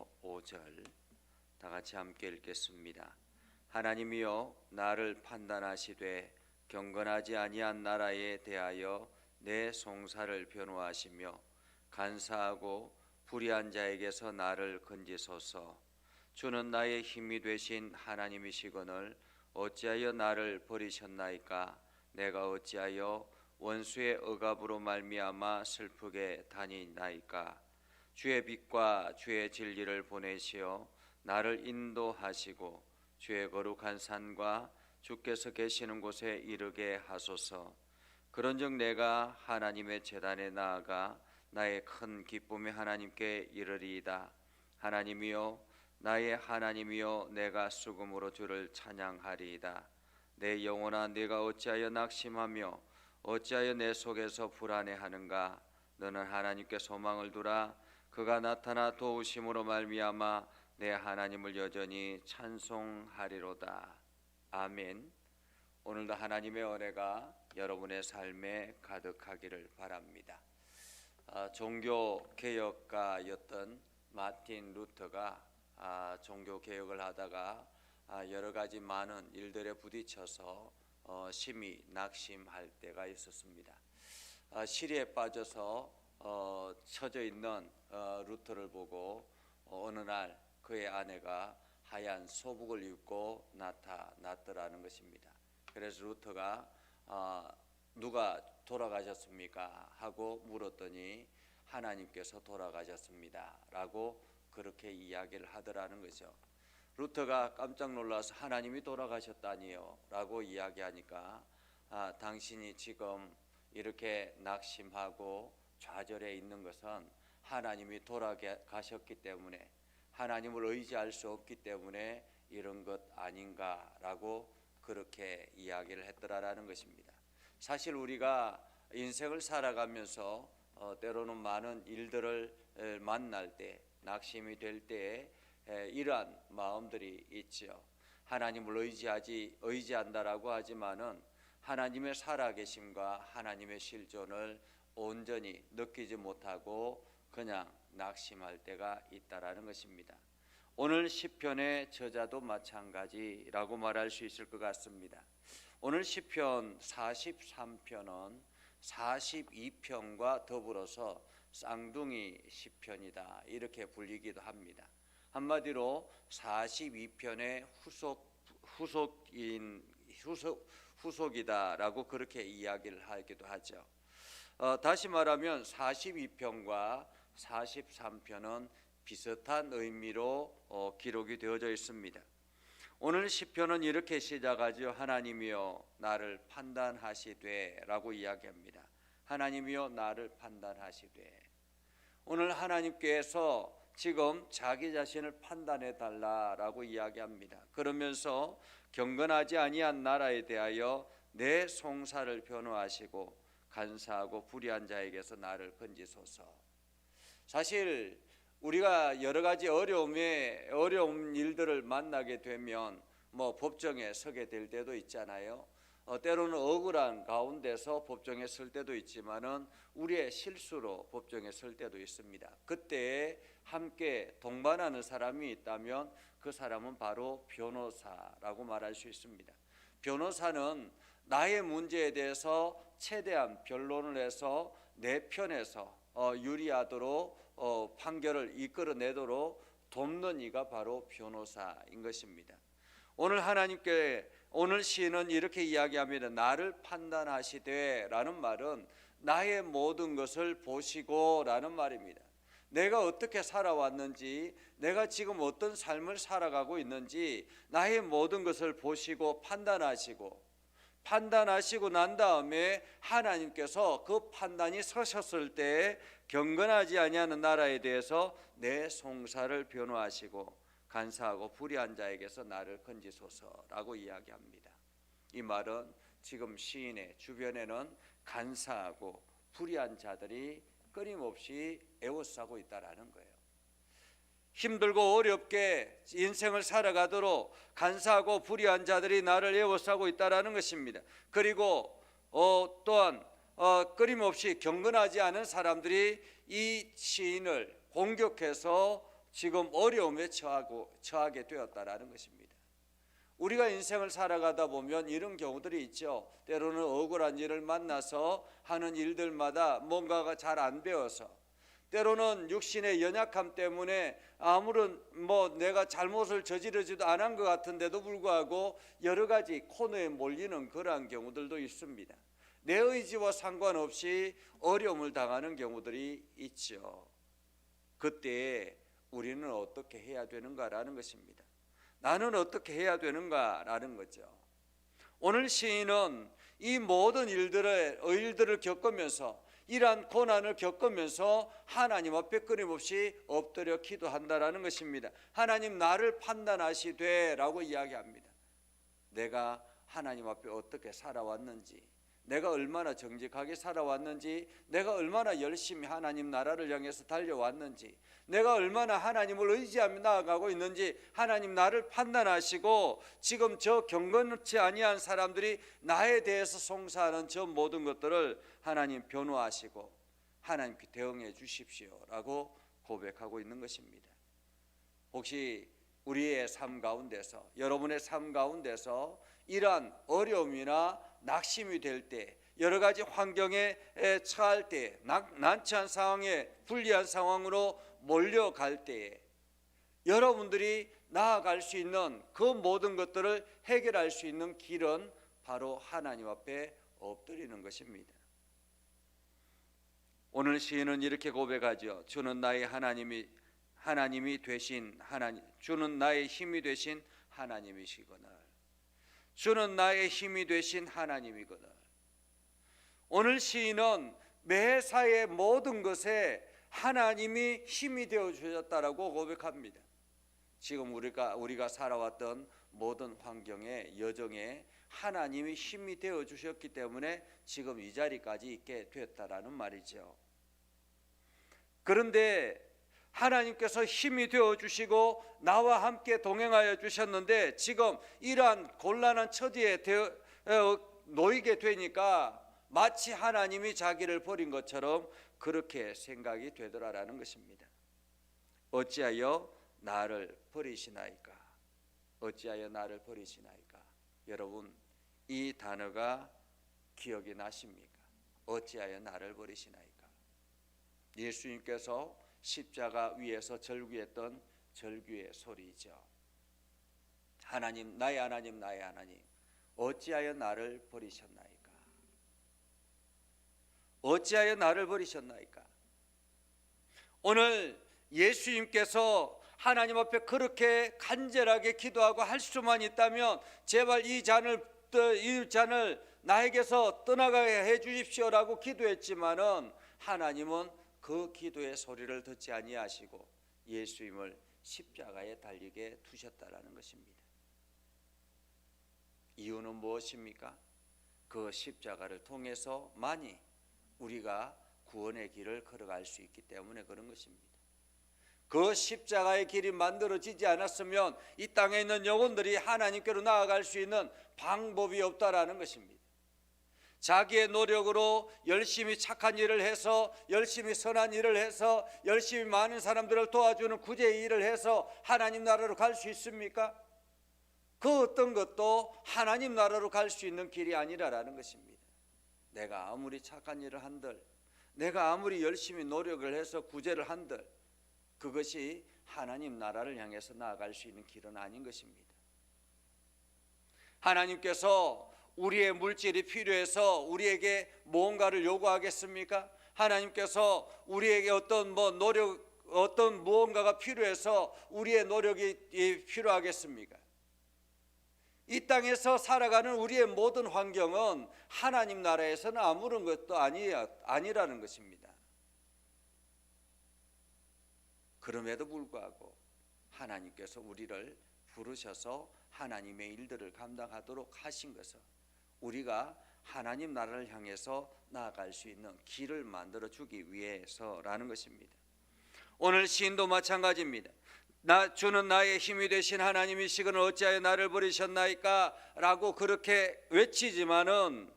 1절부터 5절 다 같이 함께 읽겠습니다. 하나님이여 나를 판단하시되 경건하지 아니한 나라에 대하여 내 송사를 변호하시며 간사하고 불의한 자에게서 나를 건지소서. 주는 나의 힘이 되신 하나님이시거늘 어찌하여 나를 버리셨나이까? 내가 어찌하여 원수의 억압으로 말미암아 슬프게 다니나이까? 주의 빛과 주의 진리를 보내시어 나를 인도하시고 주의 거룩한 산과 주께서 계시는 곳에 이르게 하소서. 그런즉 내가 하나님의 제단에 나아가 나의 큰 기쁨의 하나님께 이르리이다. 하나님이여 나의 하나님이여 내가 수금으로 주를 찬양하리이다. 내 영혼아 네가 어찌하여 낙심하며 어찌하여 내 속에서 불안해하는가? 너는 하나님께 소망을 두라. 그가 나타나 도우심으로 말미암아 내 하나님을 여전히 찬송하리로다. 아멘. 오늘도 하나님의 은혜가 여러분의 삶에 가득하기를 바랍니다. 종교개혁가였던 마틴 루터가 종교개혁을 하다가 여러 가지 많은 일들에 부딪혀서 심히 낙심할 때가 있었습니다. 시리에 빠져서 처져 있는 루터를 보고 어느 날 그의 아내가 하얀 소복을 입고 나타났더라는 것입니다. 그래서 루터가 누가 돌아가셨습니까? 하고 물었더니 하나님께서 돌아가셨습니다 라고 그렇게 이야기를 하더라는 거죠. 루터가 깜짝 놀라서 하나님이 돌아가셨다니요 라고 이야기하니까 당신이 지금 이렇게 낙심하고 좌절해 있는 것은 하나님이 돌아가셨기 때문에, 하나님을 의지할 수 없기 때문에 이런 것 아닌가라고 그렇게 이야기를 했더라라는 것입니다. 사실 우리가 인생을 살아가면서 때로는 많은 일들을 만날 때, 낙심이 될 때에 이러한 마음들이 있죠. 하나님을 의지한다라고 하지만은 하나님의 살아계심과 하나님의 실존을 온전히 느끼지 못하고 그냥 낙심할 때가 있다라는 것입니다. 오늘 시편의 저자도 마찬가지라고 말할 수 있을 것 같습니다. 오늘 시편 43편은 42편과 더불어서 쌍둥이 시편이다 이렇게 불리기도 합니다. 한마디로 42편의 후속이다라고 그렇게 이야기를 하기도 하죠. 다시 말하면 42편과 43편은 비슷한 의미로 기록이 되어져 있습니다. 오늘 시편은 이렇게 시작하죠. 하나님이여 나를 판단하시되 라고 이야기합니다. 하나님이여 나를 판단하시되. 오늘 하나님께서 지금 자기 자신을 판단해 달라라고 이야기합니다. 그러면서 경건하지 아니한 나라에 대하여 내 송사를 변호하시고 간사하고 불의한 자에게서 나를 건지소서. 사실 우리가 여러 가지 어려운 일들을 만나게 되면 법정에 서게 될 때도 있잖아요. 때로는 억울한 가운데서 법정에 설 때도 있지만은 우리의 실수로 법정에 설 때도 있습니다. 그때 함께 동반하는 사람이 있다면 그 사람은 바로 변호사라고 말할 수 있습니다. 변호사는 나의 문제에 대해서 최대한 변론을 해서 내 편에서 유리하도록 판결을 이끌어내도록 돕는 이가 바로 변호사인 것입니다. 오늘 시인은 이렇게 이야기합니다. 나를 판단하시되 라는 말은 나의 모든 것을 보시고 라는 말입니다. 내가 어떻게 살아왔는지, 내가 지금 어떤 삶을 살아가고 있는지 나의 모든 것을 보시고 판단하시고 난 다음에 하나님께서 그 판단이 서셨을 때 경건하지 아니하는 나라에 대해서 내 송사를 변호하시고 간사하고 불의한 자에게서 나를 건지소서라고 이야기합니다. 이 말은 지금 시인의 주변에는 간사하고 불의한 자들이 끊임없이 에워싸고 있다라는 거예요. 힘들고 어렵게 인생을 살아가도록 간사하고 불의한 자들이 나를 에워싸고 있다라는 것입니다. 그리고 또한 끊임없이 경건하지 않은 사람들이 이 시인을 공격해서 지금 어려움에 처하게 되었다라는 것입니다. 우리가 인생을 살아가다 보면 이런 경우들이 있죠. 때로는 억울한 일을 만나서 하는 일들마다 뭔가가 잘 안 배워서, 때로는 육신의 연약함 때문에 아무런 내가 잘못을 저지르지도 않은 것 같은데도 불구하고 여러 가지 코너에 몰리는 그러한 경우들도 있습니다. 내 의지와 상관없이 어려움을 당하는 경우들이 있죠. 그때 우리는 어떻게 해야 되는가라는 것입니다. 나는 어떻게 해야 되는가라는 거죠. 오늘 시인은 이 모든 일들을 겪으면서, 이러한 고난을 겪으면서 하나님 앞에 끊임없이 엎드려 기도한다라는 것입니다. 하나님, 나를 판단하시되 라고 이야기합니다. 내가 하나님 앞에 어떻게 살아왔는지, 내가 얼마나 정직하게 살아왔는지, 내가 얼마나 열심히 하나님 나라를 향해서 달려왔는지, 내가 얼마나 하나님을 의지하며 나아가고 있는지 하나님 나를 판단하시고, 지금 저 경건치 아니한 사람들이 나에 대해서 송사하는 저 모든 것들을 하나님 변호하시고 하나님께 대응해 주십시오라고 고백하고 있는 것입니다. 혹시 우리의 삶 가운데서, 여러분의 삶 가운데서 이러한 어려움이나 낙심이 될 때, 여러 가지 환경에 처할 때, 난처한 상황에, 불리한 상황으로 몰려갈 때에 여러분들이 나아갈 수 있는 그 모든 것들을 해결할 수 있는 길은 바로 하나님 앞에 엎드리는 것입니다. 오늘 시인은 이렇게 고백하죠. 주는 나의 하나님이 되신 하나님, 주는 나의 힘이 되신 하나님이시거늘, 주는 나의 힘이 되신 하나님이거늘. 오늘 시인은 매사의 모든 것에 하나님이 힘이 되어 주셨다라고 고백합니다. 지금 우리가 살아왔던 모든 환경에, 여정에 하나님이 힘이 되어 주셨기 때문에 지금 이 자리까지 있게 됐다라는 말이죠. 그런데 하나님께서 힘이 되어 주시고 나와 함께 동행하여 주셨는데, 지금 이러한 곤란한 처지에 놓이게 되니까 마치 하나님이 자기를 버린 것처럼 그렇게 생각이 되더라라는 것입니다. 어찌하여 나를 버리시나이까? 어찌하여 나를 버리시나이까? 여러분, 이 단어가 기억이 나십니까? 어찌하여 나를 버리시나이까? 예수님께서 십자가 위에서 절규했던 절규의 소리죠. 하나님, 나의 하나님, 나의 하나님, 어찌하여 나를 버리셨나이까? 어찌하여 나를 버리셨나이까? 오늘 예수님께서 하나님 앞에 그렇게 간절하게 기도하고 할 수만 있다면 제발 이 잔을 나에게서 떠나가게 해 주십시오라고 기도했지만은 하나님은 그 기도의 소리를 듣지 아니하시고 예수님을 십자가에 달리게 두셨다라는 것입니다. 이유는 무엇입니까? 그 십자가를 통해서만이 우리가 구원의 길을 걸어갈 수 있기 때문에 그런 것입니다. 그 십자가의 길이 만들어지지 않았으면 이 땅에 있는 영혼들이 하나님께로 나아갈 수 있는 방법이 없다라는 것입니다. 자기의 노력으로 열심히 착한 일을 해서, 열심히 선한 일을 해서, 열심히 많은 사람들을 도와주는 구제의 일을 해서 하나님 나라로 갈 수 있습니까? 그 어떤 것도 하나님 나라로 갈 수 있는 길이 아니라라는 것입니다. 내가 아무리 착한 일을 한들, 내가 아무리 열심히 노력을 해서 구제를 한들 그것이 하나님 나라를 향해서 나아갈 수 있는 길은 아닌 것입니다. 하나님께서 우리의 물질이 필요해서 우리에게 무언가를 요구하겠습니까? 하나님께서 우리에게 어떤 무언가가 필요해서 우리의 노력이 필요하겠습니까? 이 땅에서 살아가는 우리의 모든 환경은 하나님 나라에서는 아무런 것도 아니라는 것입니다. 그럼에도 불구하고 하나님께서 우리를 부르셔서 하나님의 일들을 감당하도록 하신 것은 우리가 하나님 나라를 향해서 나아갈 수 있는 길을 만들어 주기 위해서라는 것입니다. 오늘 시인도 마찬가지입니다. 주는 나의 힘이 되신 하나님이시거늘 어찌하여 나를 버리셨나이까? 라고 그렇게 외치지만은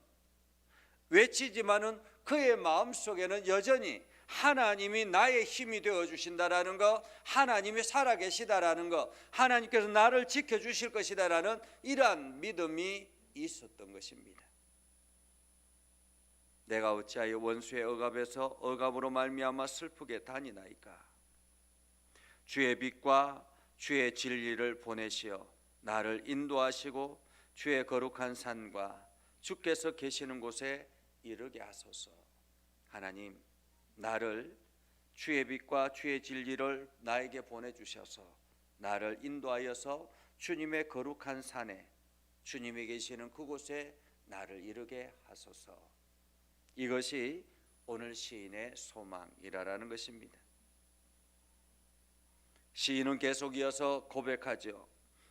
그의 마음속에는 여전히 하나님이 나의 힘이 되어 주신다라는 것, 하나님이 살아계시다라는 것, 하나님께서 나를 지켜주실 것이다라는 이러한 믿음이 있었던 것입니다. 내가 어찌하여 원수의 억압에서 억압으로 말미암아 슬프게 다니나이까. 주의 빛과 주의 진리를 보내시어 나를 인도하시고 주의 거룩한 산과 주께서 계시는 곳에 이르게 하소서. 하나님, 나를 주의 빛과 주의 진리를 나에게 보내주셔서 나를 인도하여서 주님의 거룩한 산에, 주님이 계시는 그곳에 나를 이르게 하소서. 이것이 오늘 시인의 소망이라는 것입니다. 시인은 계속 이어서 고백하죠.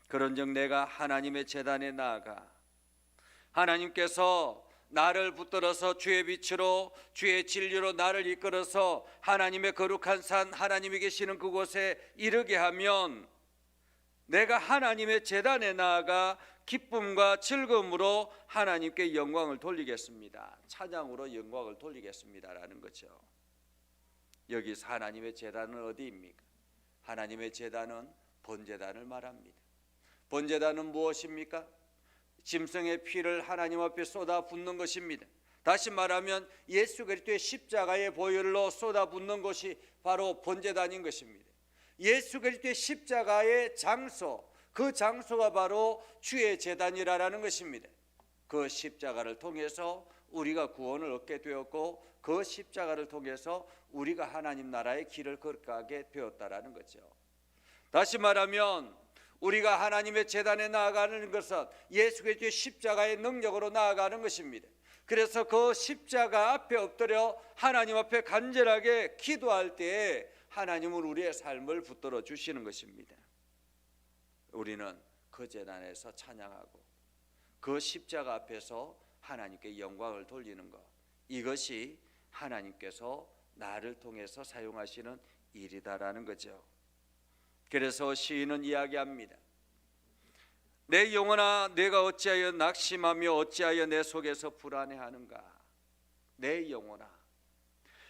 그런즉 내가 하나님의 제단에 나아가 하나님께서 나를 붙들어서 주의 빛으로 주의 진리로 나를 이끌어서 하나님의 거룩한 산, 하나님이 계시는 그곳에 이르게 하면 내가 하나님의 제단에 나아가 기쁨과 즐거움으로 하나님께 영광을 돌리겠습니다. 찬양으로 영광을 돌리겠습니다라는 거죠. 여기서 하나님의 제단은 어디입니까? 하나님의 제단은 번제단을 말합니다. 번제단은 무엇입니까? 짐승의 피를 하나님 앞에 쏟아 붓는 것입니다. 다시 말하면 예수 그리스도의 십자가의 보혈로 쏟아 붓는 것이 바로 번제단인 것입니다. 예수 그리스도의 십자가의 장소, 그 장소가 바로 주의 제단이라는 것입니다. 그 십자가를 통해서 우리가 구원을 얻게 되었고 그 십자가를 통해서 우리가 하나님 나라의 길을 걸어가게 되었다라는 거죠. 다시 말하면 우리가 하나님의 제단에 나아가는 것은 예수 그리스도의 십자가의 능력으로 나아가는 것입니다. 그래서 그 십자가 앞에 엎드려 하나님 앞에 간절하게 기도할 때에 하나님은 우리의 삶을 붙들어 주시는 것입니다. 우리는 그 제단에서 찬양하고 그 십자가 앞에서 하나님께 영광을 돌리는 것, 이것이 하나님께서 나를 통해서 사용하시는 일이다라는 거죠. 그래서 시인은 이야기합니다. 내 영혼아, 내가 어찌하여 낙심하며 어찌하여 내 속에서 불안해하는가. 내 영혼아,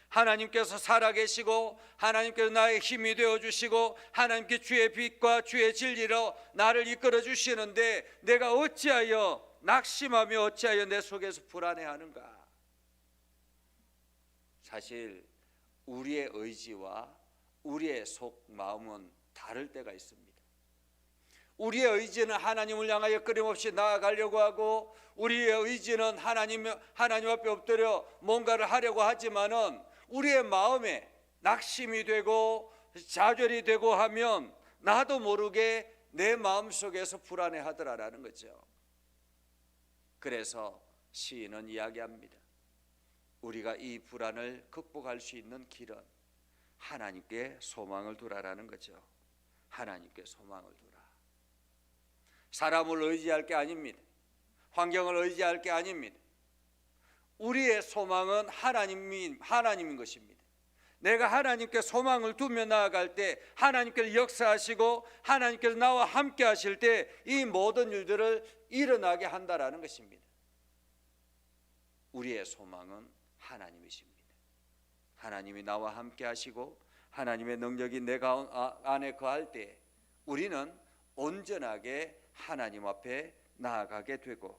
하나님께서 살아계시고 하나님께서 나의 힘이 되어주시고 하나님께 주의 빛과 주의 진리로 나를 이끌어 주시는데 내가 어찌하여 낙심하며 어찌하여 내 속에서 불안해하는가. 사실 우리의 의지와 우리의 속 마음은 다를 때가 있습니다. 우리의 의지는 하나님을 향하여 끊임없이 나아가려고 하고 우리의 의지는 하나님 앞에 엎드려 뭔가를 하려고 하지만은 우리의 마음에 낙심이 되고 좌절이 되고 하면 나도 모르게 내 마음속에서 불안해하더라라는 거죠. 그래서 시인은 이야기합니다. 우리가 이 불안을 극복할 수 있는 길은 하나님께 소망을 두라라는 거죠. 하나님께 소망을 두라. 사람을 의지할 게 아닙니다. 환경을 의지할 게 아닙니다. 우리의 소망은 하나님인 것입니다. 내가 하나님께 소망을 두며 나아갈 때 하나님께서 역사하시고 하나님께서 나와 함께 하실 때 이 모든 일들을 일어나게 한다라는 것입니다. 우리의 소망은 하나님이십니다. 하나님이 나와 함께 하시고 하나님의 능력이 내가 안에 거할 때 우리는 온전하게 하나님 앞에 나아가게 되고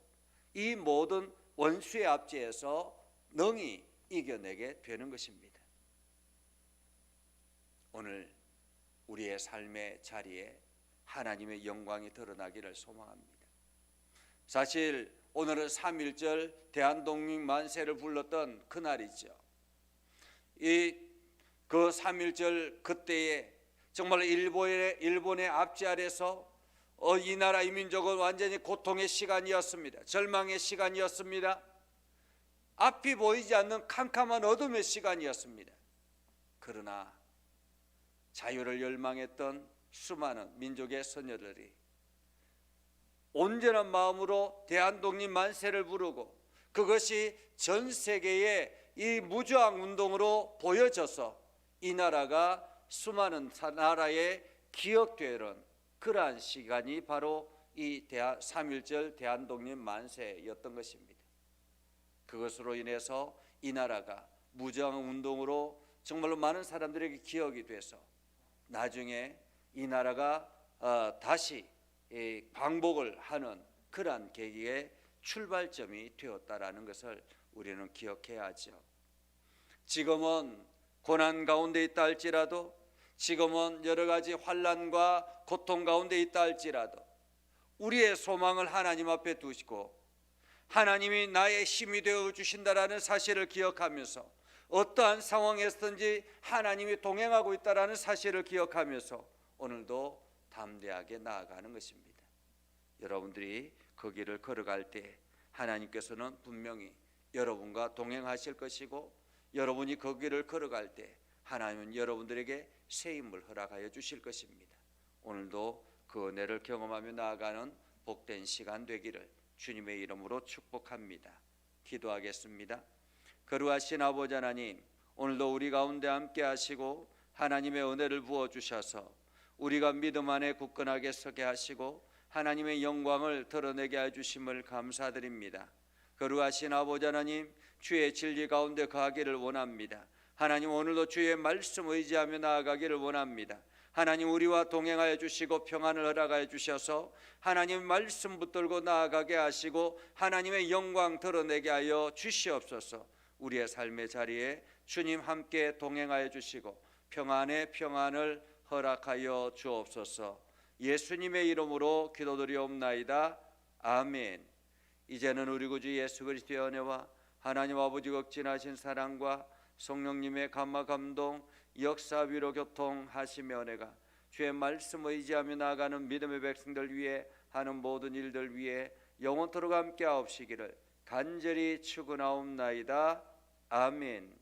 이 모든 원수의 압제에서 능히 이겨내게 되는 것입니다. 오늘 우리의 삶의 자리에 하나님의 영광이 드러나기를 소망합니다. 사실 오늘은 3.1절 대한독립 만세를 불렀던 그날이죠. 그 3.1절 그때에 정말 일본의 압제 아래서 이 나라 이 민족은 완전히 고통의 시간이었습니다. 절망의 시간이었습니다. 앞이 보이지 않는 캄캄한 어둠의 시간이었습니다. 그러나 자유를 열망했던 수많은 민족의 선녀들이 온전한 마음으로 대한독립 만세를 부르고 그것이 전 세계의 이 무저항 운동으로 보여져서 이 나라가 수많은 나라에 기억되는 그러한 시간이 바로 이 3.1절 대한독립 만세였던 것입니다. 그것으로 인해서 이 나라가 무저항 운동으로 정말로 많은 사람들에게 기억이 돼서 나중에 이 나라가 다시 광복을 하는 그러한 계기의 출발점이 되었다라는 것을 우리는 기억해야 하죠. 지금은 고난 가운데 있다 할지라도, 지금은 여러 가지 환난과 고통 가운데 있다 할지라도 우리의 소망을 하나님 앞에 두시고 하나님이 나의 힘이 되어 주신다라는 사실을 기억하면서 어떠한 상황에서든지 하나님이 동행하고 있다라는 사실을 기억하면서 오늘도 담대하게 나아가는 것입니다. 여러분들이 그 길을 걸어갈 때 하나님께서는 분명히 여러분과 동행하실 것이고, 여러분이 그 길을 걸어갈 때 하나님은 여러분들에게 새 힘을 허락하여 주실 것입니다. 오늘도 그 은혜를 경험하며 나아가는 복된 시간 되기를 주님의 이름으로 축복합니다. 기도하겠습니다. 거룩하신 아버지 하나님, 오늘도 우리 가운데 함께 하시고 하나님의 은혜를 부어주셔서 우리가 믿음 안에 굳건하게 서게 하시고 하나님의 영광을 드러내게 해주심을 감사드립니다. 거룩하신 아버지 하나님, 주의 진리 가운데 거하기를 원합니다. 하나님, 오늘도 주의 말씀 의지하며 나아가기를 원합니다. 하나님, 우리와 동행하여 주시고 평안을 허락하여 주셔서 하나님 말씀 붙들고 나아가게 하시고 하나님의 영광 드러내게 하여 주시옵소서. 우리의 삶의 자리에 주님 함께 동행하여 주시고 평안의 평안을 허락하여 주옵소서. 예수님의 이름으로 기도드리옵나이다. 아멘. 이제는 우리 구주 예수 그리스도의 은혜와 하나님 아버지 극진하신 사랑과 성령님의 감화 감동 역사 위로 교통하시며 은혜가 주의 말씀 의지하며 나아가는 믿음의 백성들 위해 하는 모든 일들 위해 영원토록 함께 하옵시기를 간절히 축원하옵나이다. 아멘.